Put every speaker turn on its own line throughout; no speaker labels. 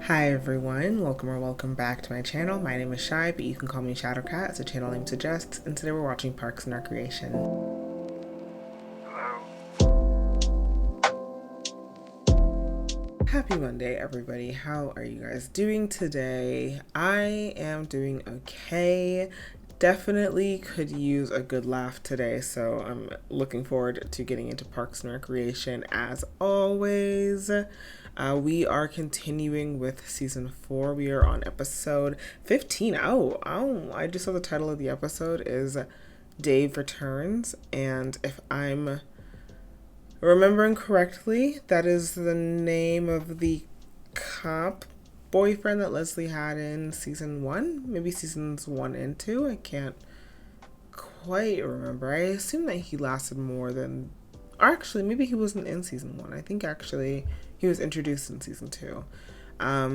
Hi everyone, welcome back to my channel. My name is Shy, but you can call me Shadowcat as the channel name suggests, and today we're watching Parks and Recreation. Happy Monday everybody, how are you guys doing today? I am doing okay. Definitely could use a good laugh today, so I'm looking forward to getting into Parks and Recreation as always. We are continuing with season 4. We are on episode 15. I just saw the title of the episode is Dave Returns, and if I'm remembering correctly, that is the name of the cop boyfriend that Leslie had in season 1, maybe seasons 1 and 2. I can't quite remember. I assume that he lasted more than, or actually maybe he wasn't in season 1. I think actually he was introduced in season 2.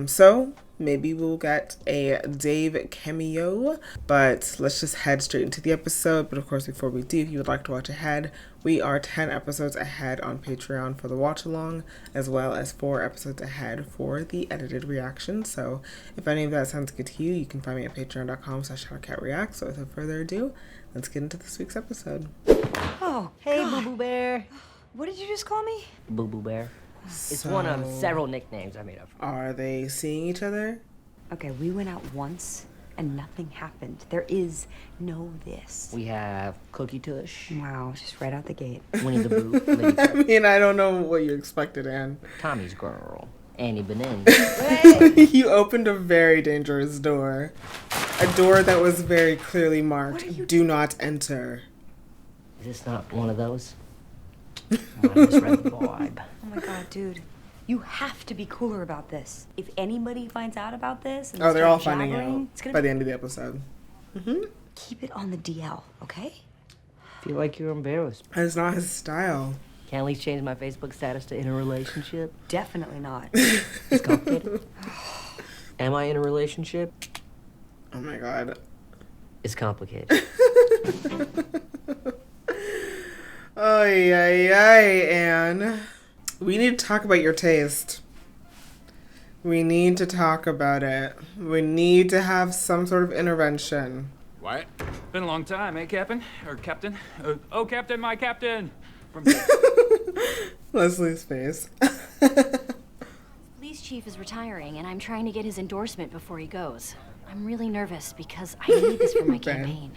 So maybe we'll get a Dave cameo, but let's just head straight into the episode. But of course, before we do, if you would like to watch ahead, we are 10 episodes ahead on Patreon for the watch along, as well as 4 episodes ahead for the edited reaction. So if any of that sounds good to you, you can find me at patreon.com/shadowcatreact. So without further ado, let's get into this week's episode.
Oh, hey, Boo Boo Bear. What did you just call me? Boo Boo Bear. It's one of several nicknames I made up for you.
Are they seeing each other?
Okay, we went out once and nothing happened. There is no this.
We have Cookie Tush.
Wow, just right out the gate.
Winnie the Pooh. Lady
I mean, I don't know what you expected, Anne.
Tommy's Girl. Annie Benin.
You opened a very dangerous door. A door that was very clearly marked, do not enter.
Is this not one of those? I misread the vibe.
Oh my god, dude. You have to be cooler about this. If anybody finds out about this and
they're all
start
finding
jabbering,
out
it's gonna
by the end of the episode.
keep it on the DL, okay?
Feel like you're embarrassed.
That's not his style.
Can't at least change my Facebook status to in a relationship.
Definitely not.
It's complicated. Am I in a relationship?
Oh my god.
It's complicated.
Ay, ay, ay, Anne. We need to talk about your taste. We need to talk about it. We need to have some sort of intervention.
What? Been a long time, eh, Captain? Or Captain? Oh, Captain, my Captain! From
Leslie's face.
Police chief is retiring, and I'm trying to get his endorsement before he goes. I'm really nervous because I need this for my campaign.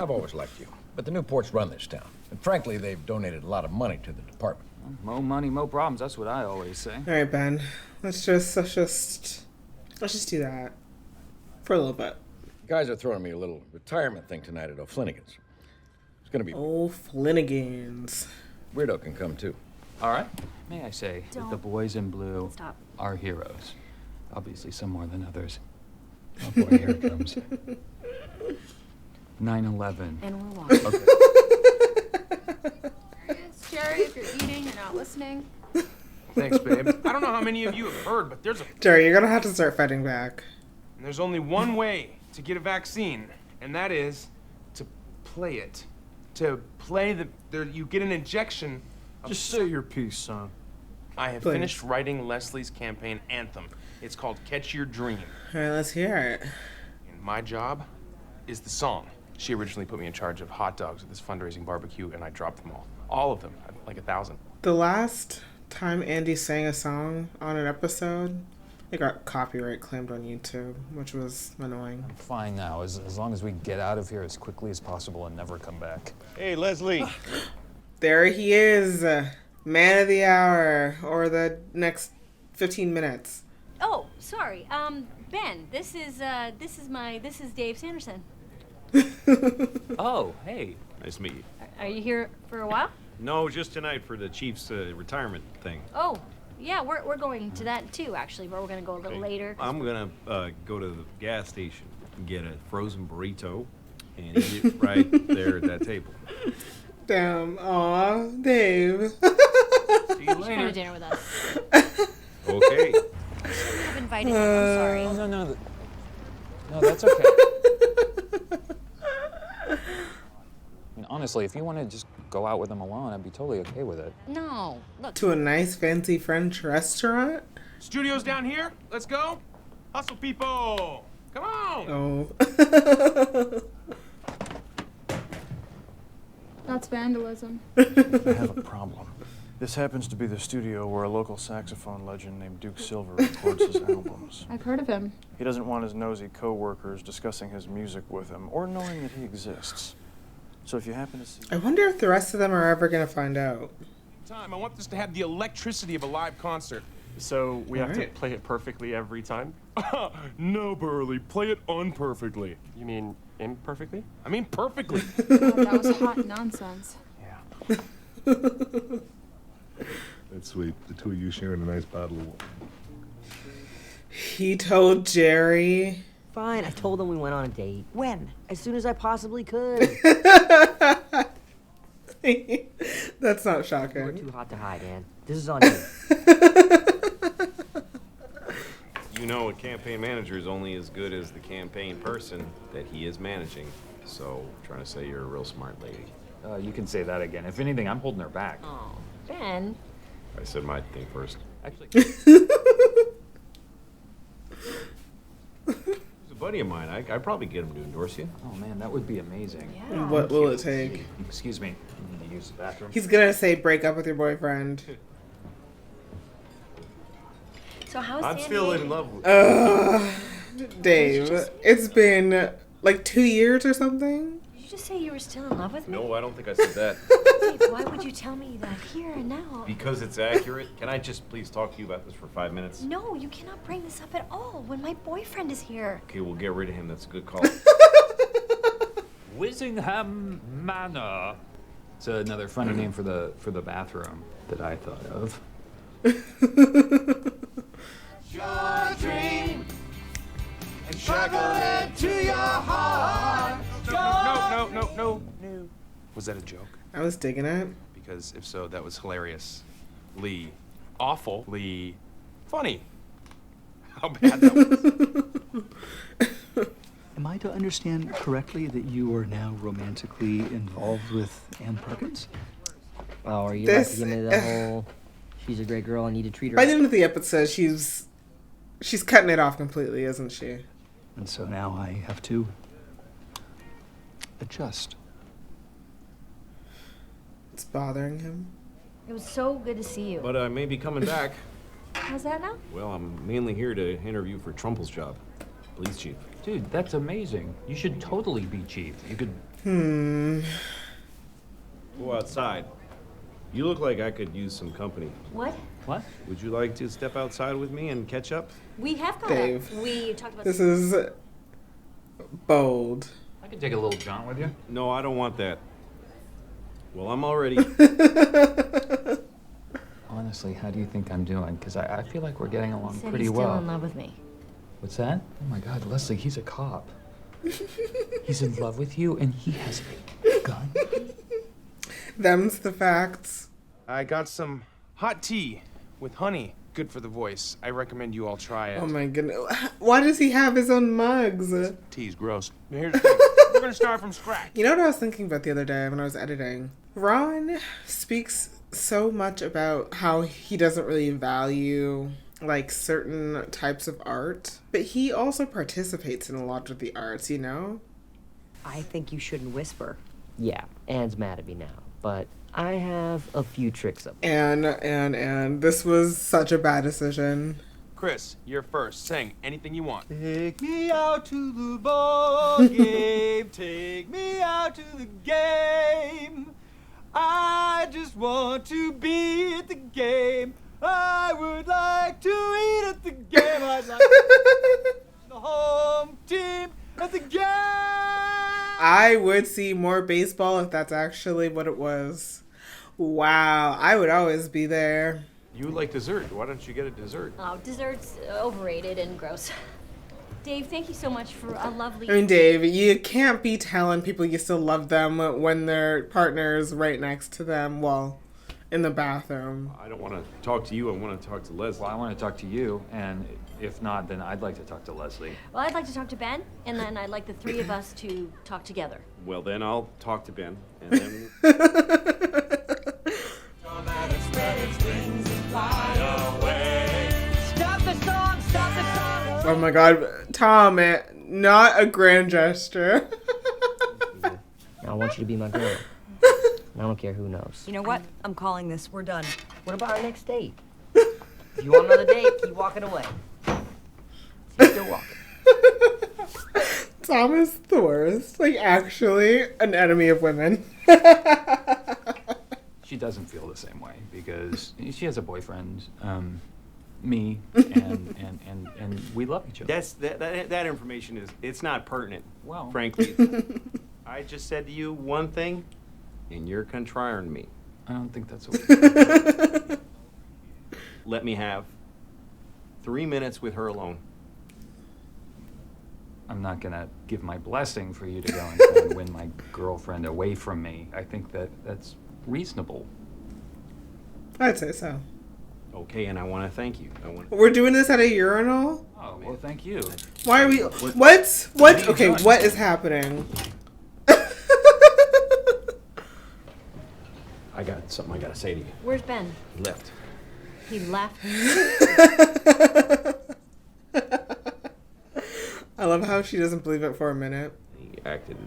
I've always liked you, but the Newports run this town. And frankly, they've donated a lot of money to the department.
Mo money, mo problems. That's what I always say.
All right, Ben. Let's just do that for a little bit.
Guys are throwing me a little retirement thing tonight at O'Flanagan's. It's gonna be
O'Flanagan's.
Weirdo can come too.
All right. May I say that the boys in blue
Stop.
are heroes. Obviously, some more than others. Oh boy, here it comes. 9/11.
And we're walking.
Okay.
It's Jerry, if you're eating, you're not listening.
Thanks, babe. I don't know how many of you have heard, but
Jerry, you're gonna have to start fighting back.
there's only one way to get a vaccine, and that is to play it. To play you get an injection.
Just say your piece, son.
I have
Please.
finished writing Leslie's campaign anthem. It's called Catch Your Dream.
All right, let's hear it.
And my job is the song. She originally put me in charge of hot dogs at this fundraising barbecue, and I dropped them all. All of them, like 1,000.
The last time Andy sang a song on an episode, it got copyright claimed on YouTube, which was annoying.
I'm fine now, as long as we get out of here as quickly as possible and never come back.
Hey, Leslie.
There he is, man of the hour, or the next 15 minutes.
Oh, sorry. Ben, this is Dave Sanderson.
Oh, hey. Nice to meet you.
Are you here for a while?
No, just tonight for the chief's retirement thing.
Oh, yeah, we're going to that too, actually, but we're gonna go a little later.
I'm gonna go to the gas station and get a frozen burrito and eat it right there at that table.
Damn, aw, Dave.
See you
Come to
later.
dinner with us.
Okay.
I've invited him. I'm sorry.
No, that's okay. I mean, honestly, if you want to just go out with him alone, I'd be totally okay with it.
No, look.
To a nice fancy French restaurant?
Studio's down here. Let's go. Hustle, people. Come on.
Oh.
That's vandalism.
I have a problem. This happens to be the studio where a local saxophone legend named Duke Silver records his albums.
I've heard of him.
He doesn't want his nosy co-workers discussing his music with him or knowing that he exists. So if you happen to see...
I wonder if the rest of them are ever going to find out.
I want this to have the electricity of a live concert.
So we have to
Alright.
play it perfectly every time?
No, Burley. Play it unperfectly.
You mean imperfectly?
I mean perfectly.
God, that was hot nonsense.
Yeah.
That's sweet. The two of you sharing a nice bottle of wine.
He told Jerry.
Fine, I told him we went on a date. When? As soon as I possibly could.
That's not
We're
shocking.
too hot to hide, Ann. This is on you.
You know, a campaign manager is only as good as the campaign person that he is managing. So, I'm trying to say you're a real smart lady.
You can say that again. If anything, I'm holding her back.
Oh, Ben.
I said my thing first.
Actually,
He's a buddy of mine. I'd probably get him to endorse you.
oh man, that would be amazing.
Yeah.
What will it take?
Excuse me, I need to use the bathroom.
He's going to say break up with your boyfriend.
So how's
I'm
San
still
Diego?
in love with
Dave, it's been like 2 years or something.
Did you just say you were still in love with me?
No, I don't think I said that.
Dave, why would you tell me that here and now?
Because it's accurate. Can I just please talk to you about this for 5 minutes?
No, you cannot bring this up at all when my boyfriend is here.
Okay, we'll get rid of him. That's a good call.
Wisingham Manor. It's another funny name for the bathroom that I thought of.
Your dream and shackle it to your heart. No. Was that a joke?
I was digging it.
Because if so, that was hilarious. Lee. Awfully funny. How bad that was.
Am I to understand correctly that you are now romantically involved with Ann Perkins?
Oh, are you about to give me the whole, she's a great girl, I need to treat her?
By the end of the episode, she's cutting it off completely, isn't she?
And so now I have to adjust.
It's bothering him.
It was so good to see you.
But I may be coming back.
How's that now?
Well, I'm mainly here to interview for Trumple's job. Police chief.
Dude, that's amazing. You should totally be chief. You could...
Go outside. You look like I could use some company.
What?
What?
Would you like to step outside with me and catch up?
We have gone
Dave.
up. We talked about
This is bold.
I could take a little jaunt with you.
No, I don't want that. Well, I'm already...
Honestly, how do you think I'm doing? Because I feel like we're getting along
Said
pretty
he's
well.
still in love with me.
What's that? Oh my God, Leslie, he's a cop. He's in love with you, and he has a gun.
Them's the facts.
I got some hot tea with honey. Good for the voice. I recommend you all try it.
Oh my goodness. Why does he have his own mugs?
Tea's gross. Now here's the thing. We're gonna start from scratch.
You know what I was thinking about the other day when I was editing? Ron speaks so much about how he doesn't really value like certain types of art, but he also participates in a lot of the arts, you know?
I think you shouldn't whisper.
Yeah, Ann's mad at me now, but I have a few tricks up.
And this was such a bad decision.
Chris, you're first. Sing anything you want.
Take me out to the ball game. Take me out to the game. I just want to be at the game. I would like to eat at the game. I'd like to the home team at the game.
I would see more baseball if that's actually what it was. Wow, I would always be there.
You like dessert. Why don't you get a dessert?
Oh, dessert's overrated and gross. Dave, thank you so much for a lovely...
I mean, Dave, you can't be telling people you still love them when their partner's right next to them, well, in the bathroom.
I don't want to talk to you. I want to talk to Leslie.
Well, I want to talk to you, and if not, then I'd like to talk to Leslie.
Well, I'd like to talk to Ben, and then I'd like the three of us to talk together.
Well, then I'll talk to Ben, and then...
Oh my god, Tom, not a grand gesture.
Now I want you to be my girl. I don't care who knows.
You know what? I'm calling this. We're done.
What about our next date? If you want another date, keep walking away. Keep still walking.
Tom is the worst. Like, actually, an enemy of women.
She doesn't feel the same way because she has a boyfriend, me, and we love each other.
That information it's not pertinent.
Well,
frankly, I just said to you one thing, and you're contraring me.
I don't think that's okay.
Let me have 3 minutes with her alone.
I'm not gonna give my blessing for you to go and try and win my girlfriend away from me. I think that's reasonable.
I'd say so.
Okay, and I want to thank you.
We're doing this at a urinal?
Oh, well, thank you.
Why are we... What? Okay, what is happening?
I got something I gotta say to you.
Where's Ben?
He left.
He left.
I love how she doesn't believe it for a minute.
He acted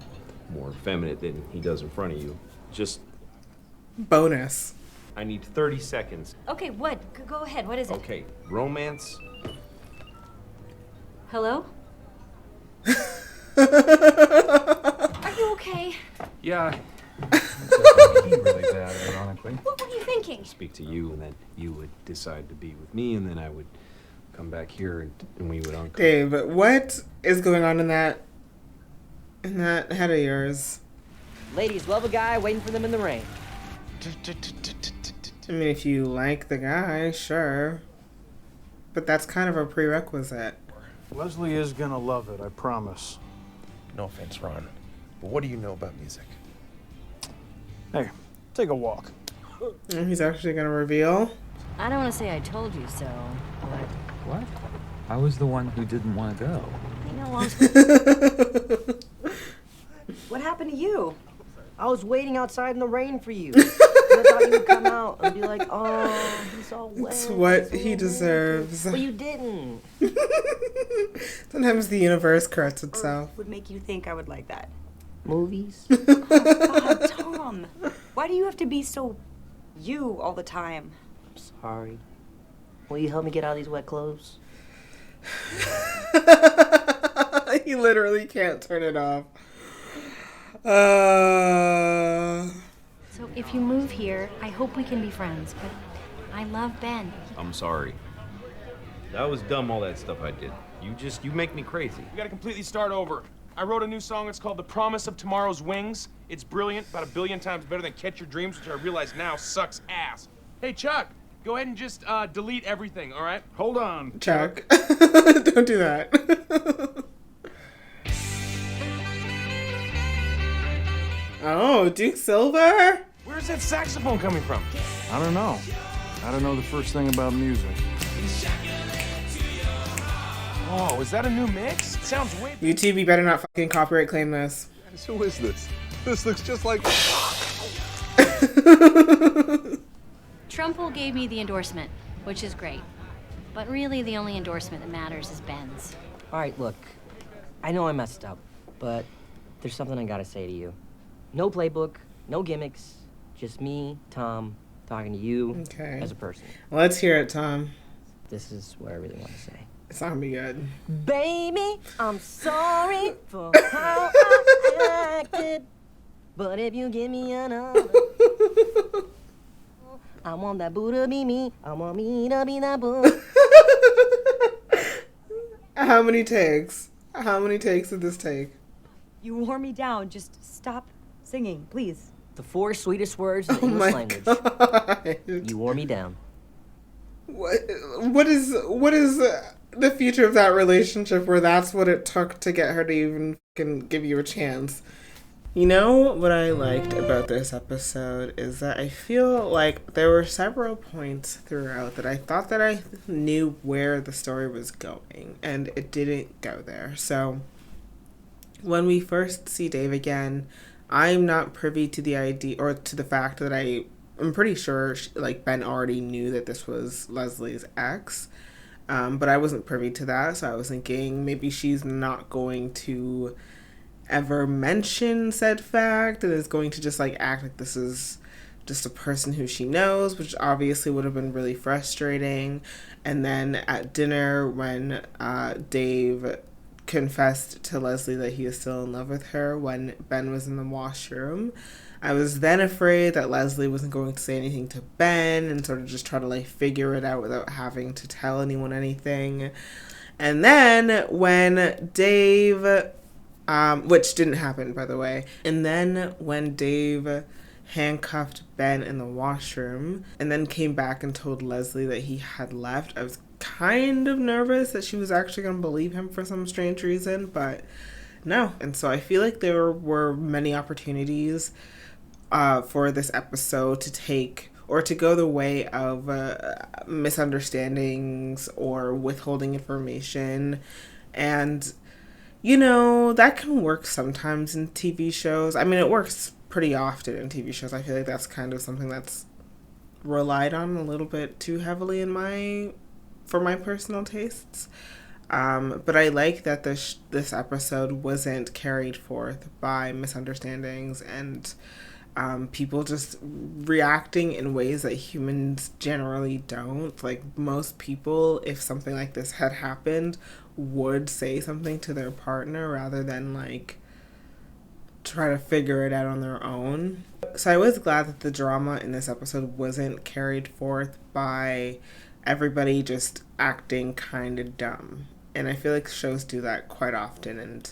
more effeminate than he does in front of you. Just...
Bonus.
I need 30 seconds.
Okay, what? Go ahead. What is it?
Okay, romance.
Hello? Are you okay?
Yeah. Really bad, ironically.
What were you thinking?
Speak to you, and then you would decide to be with me, and then I would come back here, and we would
Dave, what is going on in that head of yours?
Ladies love a guy waiting for them in the rain.
I mean, if you like the guy, sure. But that's kind of a prerequisite.
Leslie is gonna love it, I promise.
No offense, Ron, but what do you know about music?
Hey, take a walk.
And he's actually gonna reveal.
I don't want to say I told you so, but...
What? I was the one who didn't want to go.
I know, I was...
What happened to you?
I was waiting outside in the rain for you. I thought you would come out and be like, oh, he's all wet.
It's what he deserves.
But you didn't.
Sometimes the universe corrects itself.
Would make you think I would like that.
Movies?
God, Tom. Why do you have to be so you all the time?
I'm sorry. Will you help me get out of these wet clothes?
He literally can't turn it off.
So if you move here, I hope we can be friends, but I love Ben.
I'm sorry. That was dumb, all that stuff I did. You make me crazy.
We gotta completely start over. I wrote a new song, it's called The Promise of Tomorrow's Wings. It's brilliant, about 1 billion times better than Catch Your Dreams, which I realize now sucks ass. Hey, Chuck, go ahead and just delete everything, all right?
Hold on.
Chuck. Don't do that. Oh, Duke Silver?
Where's that saxophone coming from?
I don't know. I don't know the first thing about music.
Oh, is that a new mix? It sounds way...
YouTube, you better not fucking copyright claim this.
Who is this? This looks just like...
Trumbull gave me the endorsement, which is great. But really, the only endorsement that matters is Ben's.
All right, look. I know I messed up, but there's something I gotta say to you. No playbook, no gimmicks, just me, Tom, talking to you as a person.
Let's hear it, Tom.
This is what I really want to say.
It's not gonna be good.
Baby, I'm sorry for how I acted, but if you give me another, I want that boo to be me. I want me to be that boo.
How many takes? How many takes did this take?
You wore me down. Just stop singing, please.
The 4 sweetest words in the English language.
God.
You wore me down.
What is the future of that relationship where that's what it took to get her to even fucking give you a chance? You know what I liked about this episode is that I feel like there were several points throughout that I thought that I knew where the story was going, and it didn't go there. So when we first see Dave again, I'm not privy to the idea or to the fact that I'm pretty sure Ben already knew that this was Leslie's ex. But I wasn't privy to that, so I was thinking maybe she's not going to ever mention said fact and is going to just like act like this is just a person who she knows, which obviously would have been really frustrating. And then at dinner, when Dave confessed to Leslie that he is still in love with her when Ben was in the washroom, I was then afraid that Leslie wasn't going to say anything to Ben and sort of just try to like figure it out without having to tell anyone anything. And then when Dave, which didn't happen, by the way, and then when Dave handcuffed Ben in the washroom and then came back and told Leslie that he had left, I was kind of nervous that she was actually going to believe him for some strange reason, but no. And so I feel like there were many opportunities for this episode to take or to go the way of misunderstandings or withholding information. And, you know, that can work sometimes in TV shows. I mean, it works pretty often in TV shows. I feel like that's kind of something that's relied on a little bit too heavily for my personal tastes. But I like that this episode wasn't carried forth by misunderstandings and people just reacting in ways that humans generally don't. Like, most people, if something like this had happened, would say something to their partner rather than like try to figure it out on their own. So I was glad that the drama in this episode wasn't carried forth by everybody just acting kind of dumb. And I feel like shows do that quite often, and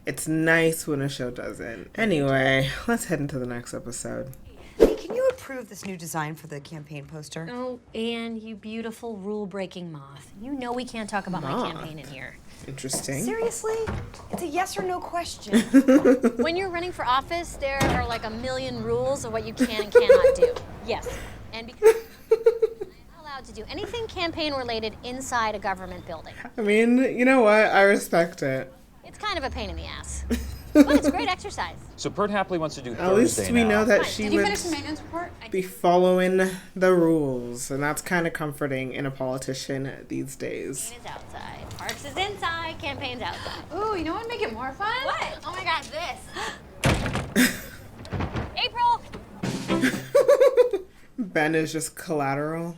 it's nice when a show doesn't. Anyway, let's head into the next episode.
Hey, can you approve this new design for the campaign poster?
Oh, Anne, you beautiful rule-breaking moth. You know we can't talk about my campaign in here.
Interesting.
Seriously? It's a yes or no question.
When you're running for office, there are like a million rules of what you can and cannot do. Yes. And because I'm not allowed to do anything campaign-related inside a government building.
I mean, you know what? I respect it.
It's kind of a pain in the ass. But it's great exercise.
So Pert happily wants to do
At
Thursday
least we
now.
know that
Did
she
you
would
finish the maintenance report?
be following the rules, and that's kind of comforting in a politician these days.
Campaign is outside. Parks is inside. Campaign's outside.
Ooh, you know what would make it more fun?
What?
Oh my gosh, this.
April!
Ben is just collateral.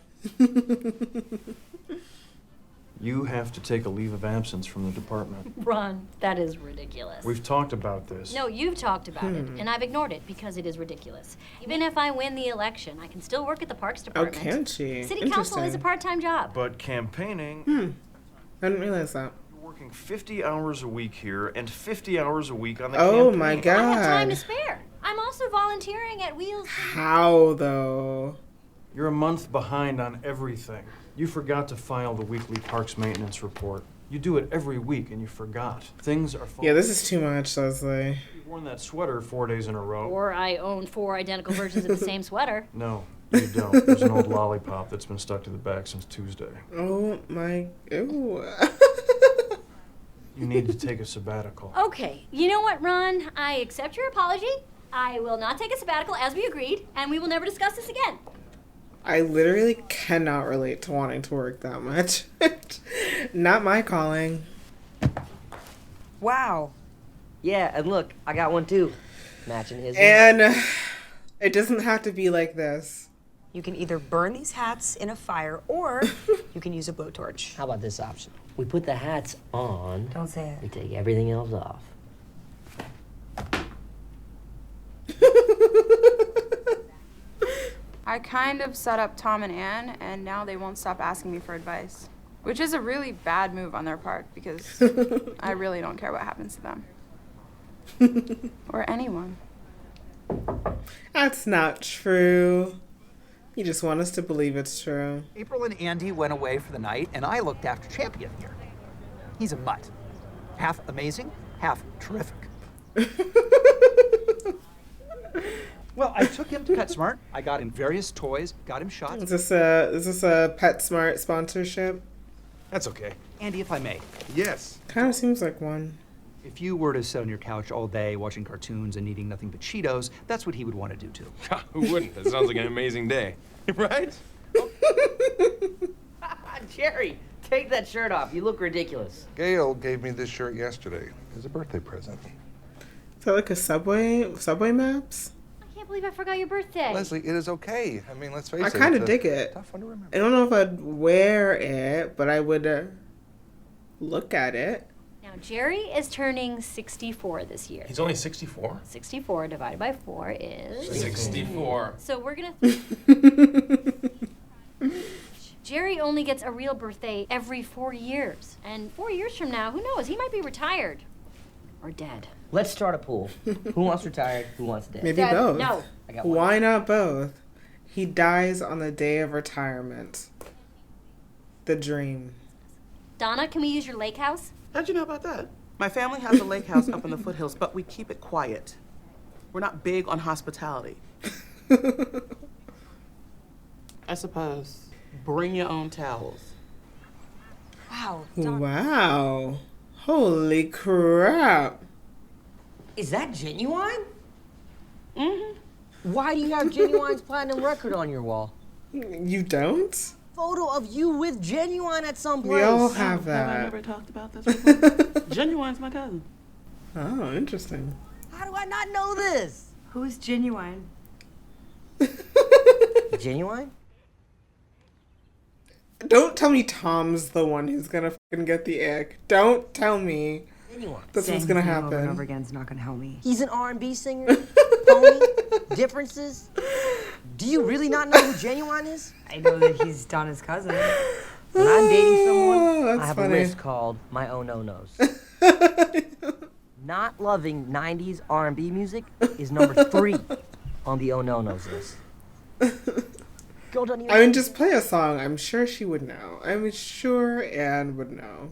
You have to take a leave of absence from the department.
Ron, that is ridiculous.
We've talked about this.
No, you've talked about it, and I've ignored it because it is ridiculous. Even if I win the election, I can still work at the Parks
Oh,
Department.
can she?
City Council is a part-time job.
But campaigning,
I didn't realize that.
you're working 50 hours a week here and 50 hours a week on the
Oh
campaign.
my
I have time to
god.
spare. I'm also volunteering at Wheels.
How though?
You're a month behind on everything. You forgot to file the weekly parks maintenance report. You do it every week and you forgot. Things are
Yeah, this is too much, Leslie.
You've worn that sweater 4 days in a row.
Or I own 4 identical versions of the same sweater.
No, you don't. There's an old lollipop that's been stuck to the back since Tuesday.
Oh my, ew.
You need to take a sabbatical.
Okay, you know what, Ron? I accept your apology. I will not take a sabbatical as we agreed, and we will never discuss this again.
I literally cannot relate to wanting to work that much. Not my calling.
Wow.
Yeah, and look, I got one too. Matching his.
And it doesn't have to be like this.
You can either burn these hats in a fire or you can use a blowtorch.
How about this option? We put the hats on.
Don't say it.
We take everything else off.
I kind of set up Tom and Anne, and now they won't stop asking me for advice. Which is a really bad move on their part, because I really don't care what happens to them. Or anyone.
That's not true. You just want us to believe it's true.
April and Andy went away for the night, and I looked after Champion here. He's a mutt. Half amazing, half terrific. Well, I took him to PetSmart. I got him various toys, got him shots.
Is this a PetSmart sponsorship?
That's okay. Andy, if I may.
Yes.
Kind of seems like one.
If you were to sit on your couch all day watching cartoons and eating nothing but Cheetos, that's what he would want to do too.
Who wouldn't? That sounds like an amazing day. Right?
Jerry, Take that shirt off. You look ridiculous.
Gail gave me this shirt yesterday as a birthday present.
Is that like a subway maps?
I can't believe I forgot your birthday.
Leslie, it is okay. I mean, let's face
I
it.
kind of
it's a
dig it.
Tough one to remember.
I don't know if I'd wear it, but I would look at it.
Now, Jerry is turning 64 this year.
He's only 64?
64 divided by 4 is...
64.
So we're gonna... Jerry only gets a real birthday every 4 years. And 4 years from now, who knows? He might be retired. Or dead.
Let's start a pool. Who wants retired? Who wants dead?
Maybe
Dad,
both.
no.
I got one.
Why not both? He dies on the day of retirement. The dream.
Donna, can we use your lake house?
How'd you know about that? My family has a lake house up in the foothills, but we keep it quiet. We're not big on hospitality. I suppose. Bring your own towels.
Wow.
Wow. Holy crap.
Is that Genuine? Mm-hmm. Why do you have Genuine's platinum record on your wall?
You don't?
Photo of you with Genuine at some place.
We all have
Have I
that.
never talked about this before? Genuine's my cousin.
Oh, interesting.
How do I not know this?
Who's Genuine?
Genuine?
Don't tell me Tom's the one who's gonna fucking get the ick. Don't tell me
Genuine.
that's
Saying
what's gonna
his name over and over
happen.
again is not gonna help me.
He's an R&B singer? Pony? Differences? Do you really not know who Genuine is?
I know that he's Donna's cousin.
When I'm dating someone,
Oh,
I
that's
have
funny.
a list called My Oh No Nos. Not loving 90s R&B music is number 3 on the Oh No Nos list. Girl doesn't even
I mean, just play a song. I'm sure she would know. I'm sure Anne would know.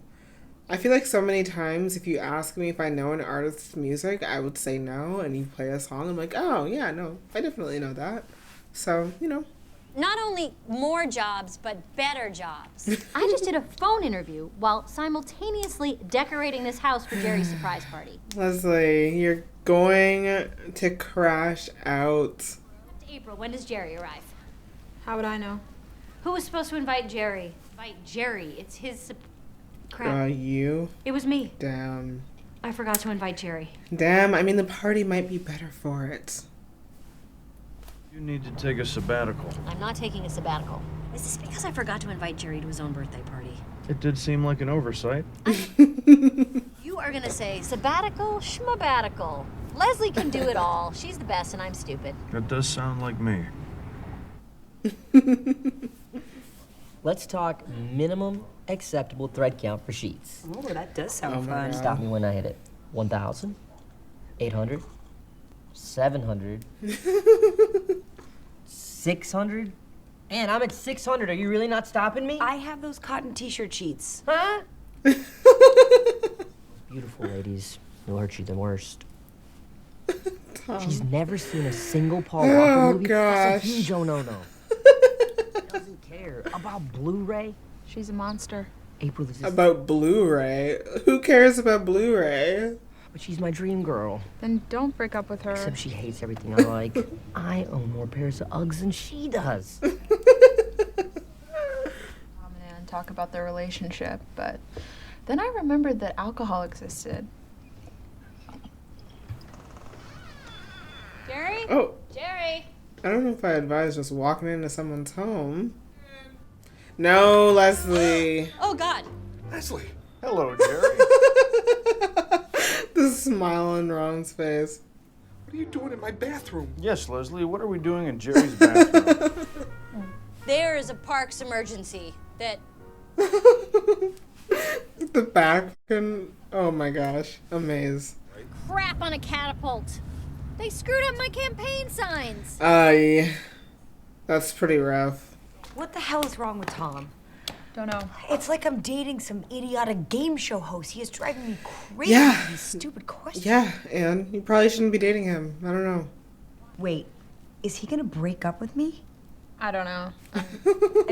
I feel like so many times if you ask me if I know an artist's music, I would say no, and you play a song, I'm like, oh, yeah, no, I definitely know that. So, you know.
Not only more jobs, but better jobs. I just did a phone interview while simultaneously decorating this house for Jerry's surprise party.
Leslie, you're going to crash out.
April, when does Jerry arrive?
How would I know?
Who was supposed to invite Jerry? Invite Jerry. It's his crap.
You?
It was me.
Damn.
I forgot to invite Jerry.
Damn, I mean, the party might be better for it.
You need to take a sabbatical.
I'm not taking a sabbatical. Is this because I forgot to invite Jerry to his own birthday party?
It did seem like an oversight.
You are gonna say sabbatical, schmabatical. Leslie can do it all. She's the best and I'm stupid.
That does sound like me.
Let's talk minimum acceptable thread count for sheets.
Oh, that does sound
Oh my
fun.
God.
Stop me when I hit it. 1,000, 800, 700, 600. And I'm at 600. Are you really not stopping me?
I have those cotton t-shirt sheets.
Huh? Beautiful ladies. You'll hurt you the worst. She's never seen a single Paul Walker
Oh,
movie.
gosh.
That's a huge oh-no-no. Doesn't care about Blu-ray.
She's a monster.
April, this is...
About Blu-ray? Who cares about Blu-ray?
But she's my dream girl.
Then don't break up with her.
Except she hates everything I like. I own more pairs of Uggs than she does.
Mom and Ann talk about their relationship, but then I remembered that alcohol existed.
Jerry?
Oh.
Jerry?
I don't know if I advise just walking into someone's home. No, Leslie.
Oh, God.
Leslie.
Hello, Jerry.
The smile on Ron's face.
What are you doing in my bathroom?
Yes, Leslie, what are we doing in Jerry's bathroom?
There is a parks emergency that...
The back and oh my gosh, a maze.
Crap on a catapult. They screwed up my campaign signs.
Yeah. That's pretty rough.
What the hell is wrong with Tom?
Don't know.
It's like I'm dating some idiotic game show host. He is driving me crazy
Yeah.
with these stupid questions.
Yeah, and you probably shouldn't be dating him. I don't know.
Wait, is he gonna break up with me?
I don't know.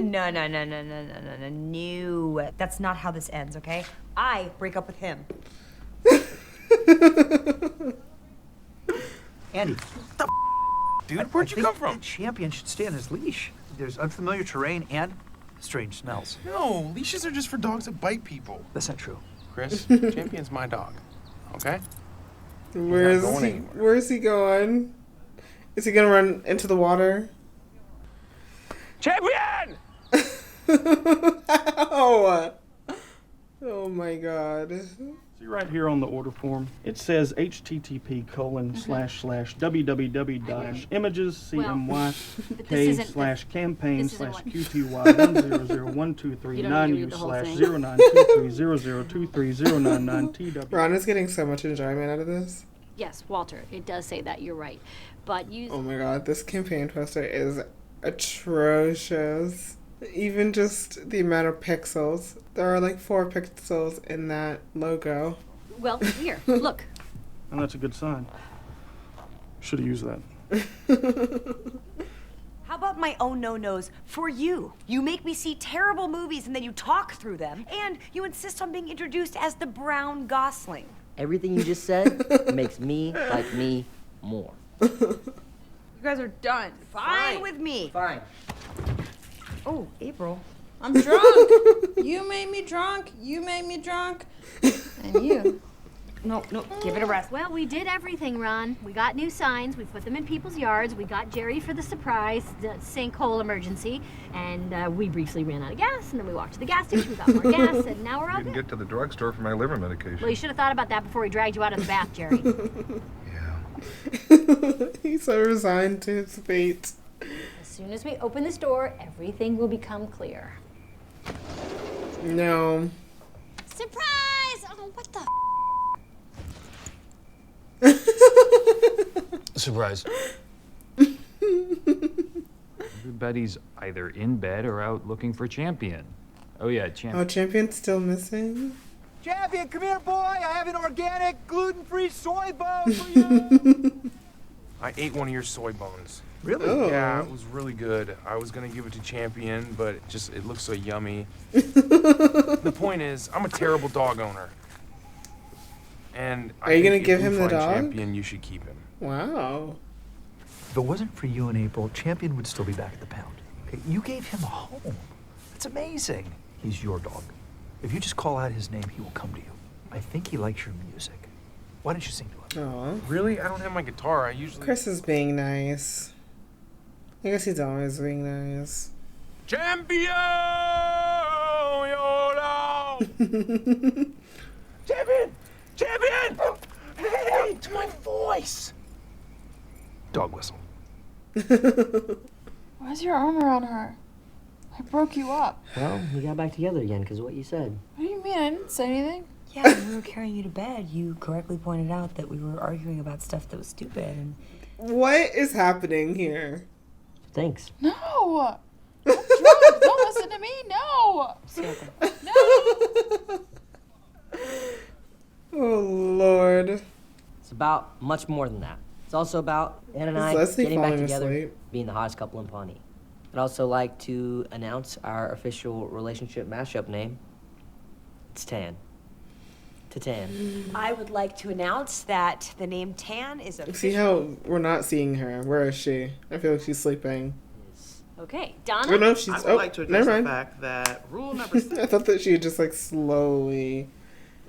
No. No. That's not how this ends, okay? I break up with him.
Andy.
Dude, where'd you come from?
That champion should stay on his leash. There's unfamiliar terrain and strange smells.
No, leashes are just for dogs that bite people.
That's not true.
Chris, Champion's my dog. Okay?
Where is he going? Is he gonna run into the water?
Champion!
Ow! Oh my god.
See right here on the order form, it says http://www.images.cmy.k/campaign/qty100300230999tw.
Ron is getting so much enjoyment out of this.
Yes, Walter, it does say that. You're right. But use.
Oh my god, this campaign poster is atrocious. Even just the amount of pixels. There are like 4 pixels in that logo.
Well, here, look.
And that's a good sign. Should have used that.
How about my own no-nos for you? You make me see terrible movies and then you talk through them, and you insist on being introduced as the brown Gosling.
Everything you just said makes me like me more.
You guys are done.
Fine with me.
Fine.
Oh, April.
I'm drunk. You made me drunk. You made me drunk. And you.
No, give it a rest.
Well, we did everything, Ron. We got new signs. We put them in people's yards. We got Jerry for the surprise, the sinkhole emergency. And we briefly ran out of gas. And then we walked to the gas station. We got more gas. And now we're all
Didn't
good.
get to the drugstore for my liver medication.
Well, you should have thought about that before we dragged you out of the bath, Jerry.
He's so resigned to his fate.
As soon as we open this door, everything will become clear.
No.
Surprise! Oh, what the
Surprise. Everybody's either in bed or out looking for Champion. Oh yeah, Champion.
Oh, Champion's still missing?
Champion, come here, boy. I have an organic, gluten-free soy bone for you.
I ate one of your soy bones.
Really?
Oh.
Yeah, it was really good. I was gonna give it to Champion, but it looks so yummy. The point is, I'm a terrible dog owner. And
Are you gonna
think
give
if
him
you
the
find
dog?
Champion, you should keep him.
Wow.
If it wasn't for you and April, Champion would still be back at the pound. Okay? You gave him a home. That's amazing. He's your dog. If you just call out his name, he will come to you. I think he likes your music. Why don't you sing to him?
Aw.
Really? I don't have my guitar. I usually.
Chris is being nice. I guess he's always being nice.
Champion! YOLO! Champion! Champion! Hey, to my voice!
Dog whistle.
Why's your arm around her? I broke you up.
Well, we got back together again because of what you said.
What do you mean? I didn't say anything.
Yeah, when we were carrying you to bed, you correctly pointed out that we were arguing about stuff that was stupid. And
What is happening here?
Thanks.
No! I'm drunk. Don't listen to me. No! No!
Oh, Lord.
It's about much more than that. It's also about Ann and
Is
I
Leslie
getting back
falling
together,
asleep?
being the hottest couple in Pawnee. I'd also like to announce our official relationship mashup name. It's Tan. Tan.
I would like to announce that the name Tan is official.
See how we're not seeing her? Where is she? I feel like she's sleeping.
Okay, Donna?
Oh, no, she's...
I would like to address
never
the
mind.
fact that rule number 6.
I thought that she had just, like, slowly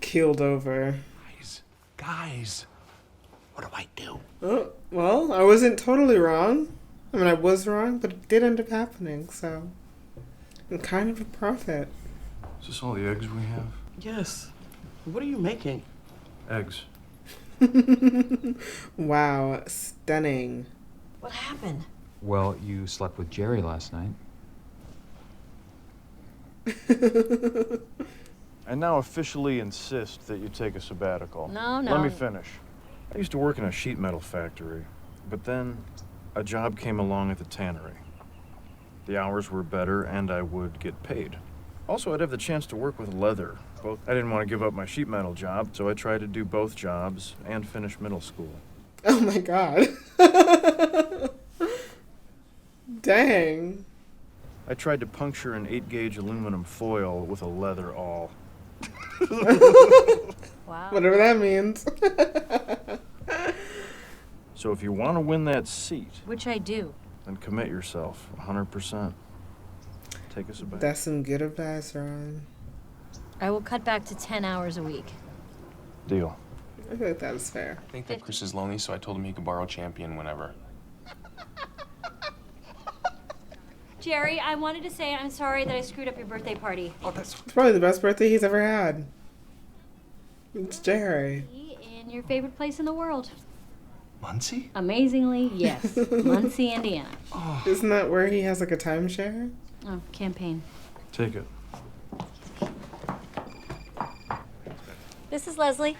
keeled over.
Guys, what do I do?
Oh, well, I wasn't totally wrong. I mean, I was wrong, but it did end up happening, so... I'm kind of a prophet.
Is this all the eggs we have?
Yes. What are you making?
Eggs.
Wow, stunning.
What happened?
Well, you slept with Jerry last night.
I now officially insist that you take a sabbatical.
No, no.
Let me finish. I used to work in a sheet metal factory, but then a job came along at the tannery. The hours were better and I would get paid. Also, I'd have the chance to work with leather. I didn't want to give up my sheet metal job, so I tried to do both jobs and finish middle school.
Oh my god. Dang.
I tried to puncture an 8-gauge aluminum foil with a leather awl.
Wow.
Whatever that means.
So if you want to win that seat,
Which I do.
then commit yourself 100%. take us aback.
That's some good advice, Ron.
I will cut back to 10 hours a week.
Deal.
I feel like that is fair.
I think that Chris is lonely, so I told him he could borrow Champion whenever.
Jerry, I wanted to say I'm sorry that I screwed up your birthday party.
Oh, that's
It's probably the best birthday he's ever had. It's Jerry.
In your favorite place in the world.
Muncie?
Amazingly, yes. Muncie, Indiana.
Isn't that where he has like a timeshare?
Oh, campaign.
Take it.
This is Leslie.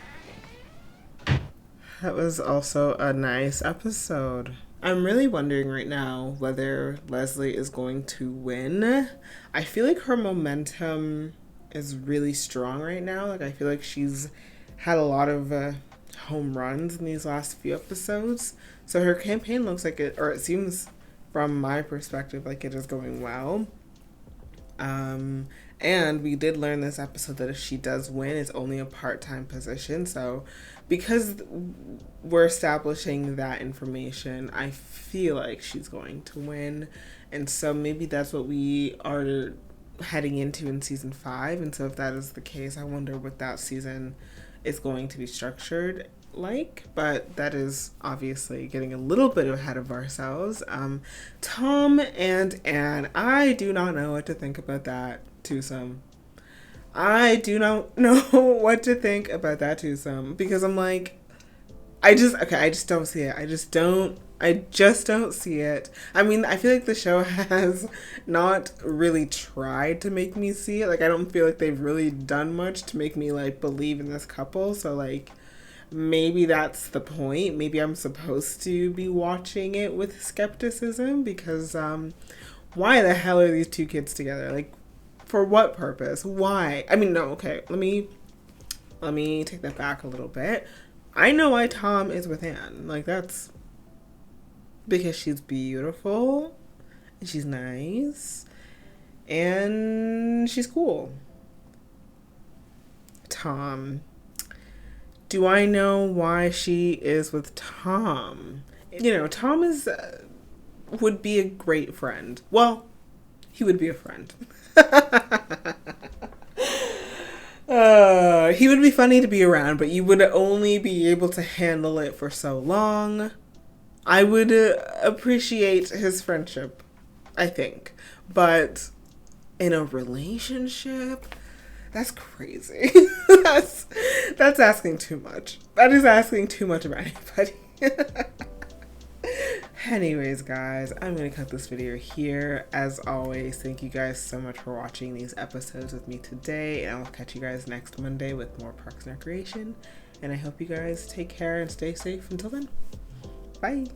That was also a nice episode. I'm really wondering right now whether Leslie is going to win. I feel like her momentum is really strong right now. Like, I feel like she's had a lot of home runs in these last few episodes. So her campaign looks like it, or it seems from my perspective like it is going well. And we did learn this episode that if she does win, it's only a part-time position. So because we're establishing that information, I feel like she's going to win. And so maybe that's what we are heading into in season 5. And so if that is the case, I wonder what that season is going to be structured like. But that is obviously getting a little bit ahead of ourselves. Tom and Anne, I do not know what to think about that twosome. I do not know what to think about that twosome because I'm like, I just don't see it. I just don't see it. I mean, I feel like the show has not really tried to make me see it. Like, I don't feel like they've really done much to make me like believe in this couple. So like, maybe that's the point. Maybe I'm supposed to be watching it with skepticism because why the hell are these two kids together? Like, for what purpose? Why? I mean, no, okay. Let me take that back a little bit. I know why Tom is with Anne. Like, that's because she's beautiful and she's nice and she's cool. Tom. Do I know why she is with Tom? You know, Tom would be a great friend. Well, he would be a friend. He would be funny to be around, but you would only be able to handle it for so long. I would appreciate his friendship, I think. But in a relationship, that's crazy. That's asking too much. That is asking too much of anybody. Anyways, guys, I'm going to cut this video here. As always, thank you guys so much for watching these episodes with me today, and I'll catch you guys next Monday with more Parks and Recreation. And I hope you guys take care and stay safe until then. Bye.